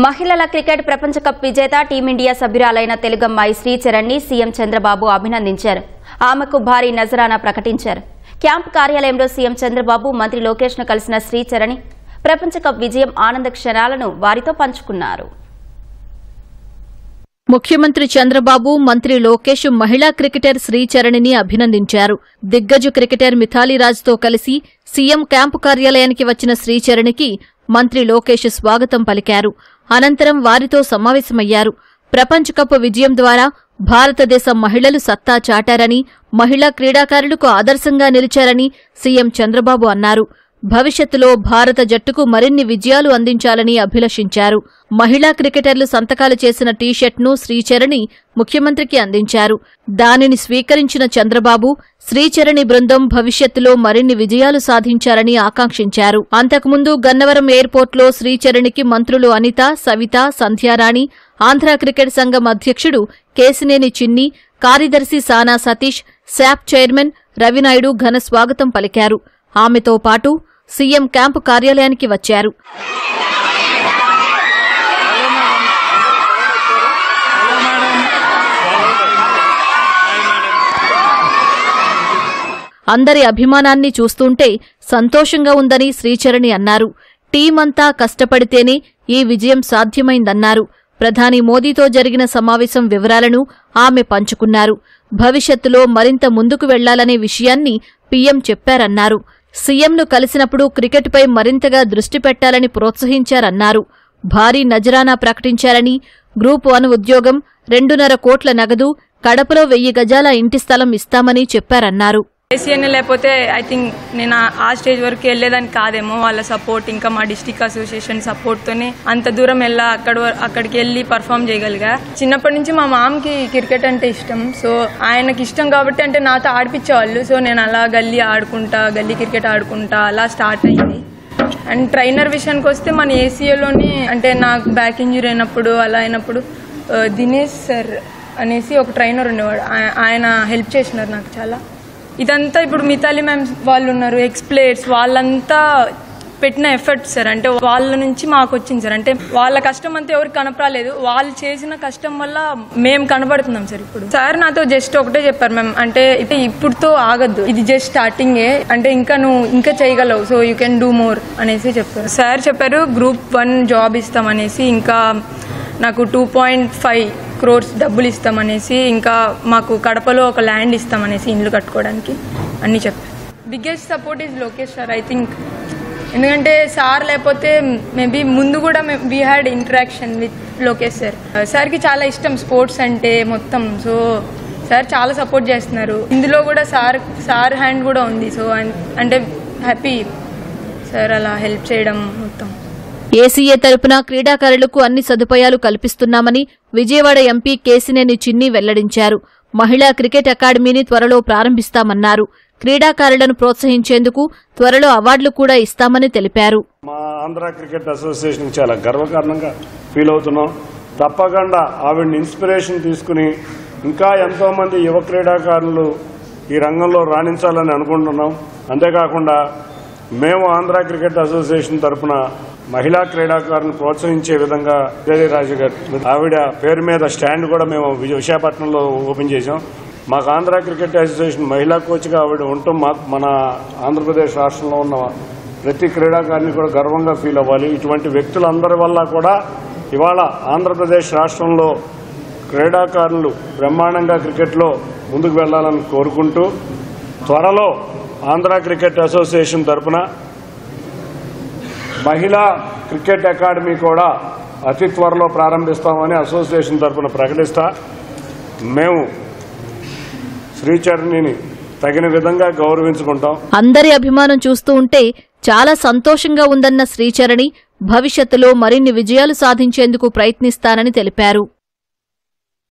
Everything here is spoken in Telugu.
మహిళల క్రికెట్ ప్రపంచ కప్ విజేత టీమిండియా సభ్యురాలైన తెలుగమ్మాయి శ్రీచరణ్ని సీఎం చంద్రబాబు అభినందించారు. ఆమెకు భారీ నజరానా ప్రకటించారు. క్యాంప్ కార్యాలయంలో సీఎం చంద్రబాబు మంత్రి లోకేష్ ను కలిసిన శ్రీచరణి ప్రపంచ కప్ విజయం ఆనంద క్షణాలను వారితో పంచుకున్నారు. ముఖ్యమంత్రి చంద్రబాబు, మంత్రి లోకేష్ మహిళా క్రికెటర్ శ్రీచరణిని అభినందించారు. దిగ్గజ క్రికెటర్ మిథాలీరాజ్తో కలిసి సీఎం క్యాంపు కార్యాలయానికి వచ్చిన శ్రీచరణికి మంత్రి లోకేష్ స్వాగతం పలికారు. అనంతరం వారితో సమావేశమయ్యారు. ప్రపంచ కప్ విజయం ద్వారా భారతదేశ మహిళలు సత్తా చాటారని, మహిళా క్రీడాకారులకు ఆదర్శంగా నిలిచారని సీఎం చంద్రబాబు అన్నారు. భవిష్యత్తులో భారత జట్టుకు మరిన్ని విజయాలు అందించాలని అభిలషించారు. మహిళా క్రికెటర్లు సంతకాలు చేసిన టీషర్ట్ను శ్రీచరణి ముఖ్యమంత్రికి అందించారు. దానిని స్వీకరించిన చంద్రబాబు, శ్రీచరణి బృందం భవిష్యత్తులో మరిన్ని విజయాలు సాధించాలని ఆకాంక్షించారు. అంతకుముందు గన్నవరం ఎయిర్పోర్ట్లో శ్రీచరణికి మంత్రులు అనిత, సవిత, సంధ్యారాణి, ఆంధ్ర క్రికెట్ సంఘం అధ్యక్షుడు కేశినేని చిన్ని, కార్యదర్శి సానా సతీష్, శాప్ చైర్మన్ రవినాయుడు ఘన స్వాగతం పలికారు. ఆమెతో పాటు సీఎం క్యాంపు కార్యాలయానికి వచ్చారు. అందరి అభిమానాన్ని చూస్తుంటే సంతోషంగా ఉందని శ్రీచరణి అన్నారు. టీమంతా కష్టపడితేనే ఈ విజయం సాధ్యమైందన్నారు. ప్రధాని మోదీతో జరిగిన సమావేశం వివరాలను ఆమె పంచుకున్నారు. భవిష్యత్తులో మరింత ముందుకు వెళ్లాలనే విషయాన్ని పీఎం చెప్పారన్నారు. సీఎంను కలిసినప్పుడు క్రికెట్పై మరింతగా దృష్టి పెట్టాలని ప్రోత్సహించారన్నారు. భారీ నజరానా ప్రకటించారని, గ్రూప్ 1 ఉద్యోగం, 2.5 కోట్ల నగదు, కడపలో 1000 గజాల ఇంటి స్థలం ఇస్తామని చెప్పారన్నారు. ఏసీఎన్ లేకపోతే ఐ థింక్ నేను ఆ స్టేజ్ వరకు వెళ్ళేదాన్ని కాదేమో. వాళ్ళ సపోర్ట్, ఇంకా మా డిస్ట్రిక్ట్ అసోసియేషన్ సపోర్ట్తోనే అంత దూరం అక్కడికి వెళ్ళి పర్ఫామ్ చేయగలిగా. చిన్నప్పటి నుంచి మా మామకి క్రికెట్ అంటే ఇష్టం. సో ఆయనకి ఇష్టం కాబట్టి అంటే నాతో ఆడిపించేవాళ్ళు. సో నేను అలా గల్లీ క్రికెట్ ఆడుకుంటా అలా స్టార్ట్ అయింది. అండ్ ట్రైనర్ విషయానికి వస్తే మన ఏసీఏలోనే అంటే నాకు బ్యాక్ ఇంజరీ అయినప్పుడు అలా అయినప్పుడు దినేష్ సార్ అనేసి ఒక ట్రైనర్ ఉండేవాడు. ఆయన హెల్ప్ చేసినారు నాకు చాలా. ఇదంతా ఇప్పుడు మిథాలీ మ్యామ్ వాళ్ళు ఉన్నారు, ఎక్స్ప్లేయర్స్, వాళ్ళంతా పెట్టిన ఎఫర్ట్ సార్. అంటే వాళ్ళ నుంచి మాకు వచ్చింది సార్. అంటే వాళ్ళ కష్టం అంతా ఎవరికి కనపరాలేదు, వాళ్ళు చేసిన కష్టం వల్ల మేము కనబడుతున్నాం సార్. ఇప్పుడు సార్ నాతో జస్ట్ ఒకటే చెప్పారు మ్యామ్, అంటే ఇప్పుడుతో ఆగద్దు, ఇది జస్ట్ స్టార్టింగే, అంటే నువ్వు ఇంకా చేయగలవు, so you can do more అనేసి చెప్పారు. సార్ చెప్పారు గ్రూప్ 1 జాబ్ ఇస్తామనేసి, ఇంకా నాకు 2.5 crores డబ్బులు ఇస్తామనేసి, ఇంకా మాకు కడపలో ఒక ల్యాండ్ ఇస్తామనేసి ఇల్లు కట్టుకోవడానికి అన్ని చెప్పారు. Biggest support is Lokesh sir I think. ఎందుకంటే సార్ లేకపోతే మేబీ ముందు కూడా we had interaction with Lokesh sir. సార్కి చాలా ఇష్టం స్పోర్ట్స్ అంటే మొత్తం. సో సార్ చాలా సపోర్ట్ చేస్తున్నారు. ఇందులో కూడా సార్ హ్యాండ్ కూడా ఉంది. సో అంటే హ్యాపీ సార్ అలా హెల్ప్ చేయడం మొత్తం. ఏసీఏ తరపున క్రీడాకారులకు అన్ని సదుపాయాలు కల్పిస్తున్నామని విజయవాడ ఎంపీ కేశినేని చిన్ని వెల్లడించారు. మహిళా క్రికెట్ అకాడమీని త్వరలో ప్రారంభిస్తామన్నారు. క్రీడాకారులను ప్రోత్సహించేందుకు త్వరలో అవార్డులు కూడా ఇస్తామని తెలిపారు. మా ఆంధ్ర క్రికెట్ అసోసియేషన్ చాలా గర్వకారణంగా ఫీల్ అవుతున్నాం. తప్పకుండా ఆవిడని ఇన్స్పిరేషన్ తీసుకుని ఇంకా ఎంతో మంది యువ క్రీడాకారులు ఈ రంగంలో రాణించాలని అనుకుంటున్నాం. అంతేకాకుండా మేము ఆంధ్ర క్రికెట్ అసోసియేషన్ తరఫున మహిళా క్రీడాకారులను ప్రోత్సహించే విధంగా రాజు గారు ఆవిడ పేరు మీద స్టాండ్ కూడా మేము విశాఖపట్నంలో ఓపెన్ చేశాం. మాకు ఆంధ్ర క్రికెట్ అసోసియేషన్ మహిళా కోచ్గా ఆవిడ ఉండటం మన ఆంధ్రప్రదేశ్ రాష్ట్రంలో ఉన్న ప్రతి క్రీడాకారిని కూడా గర్వంగా ఫీల్ అవ్వాలి. ఇటువంటి వ్యక్తులందరి వల్ల కూడా ఇవాళ ఆంధ్రప్రదేశ్ రాష్ట్రంలో క్రీడాకారులు బ్రహ్మాండంగా క్రికెట్లో ముందుకు వెళ్లాలని కోరుకుంటూ త్వరలో ఆంధ్ర క్రికెట్ అసోసియేషన్ తరఫున మహిళా క్రికెట్ అకాడమీ కూడా అతి త్వరలో ప్రారంభిస్తామని అసోసియేషన్ తరఫున ప్రకటిస్తా. మేము శ్రీచరణిని తగిన విధంగా గౌరవించుకుంటాం. అందరి అభిమానం చూస్తూ ఉంటే చాలా సంతోషంగా ఉందన్న శ్రీచరణి భవిష్యత్తులో మరిన్ని విజయాలు సాధించేందుకు ప్రయత్నిస్తానని తెలిపారు.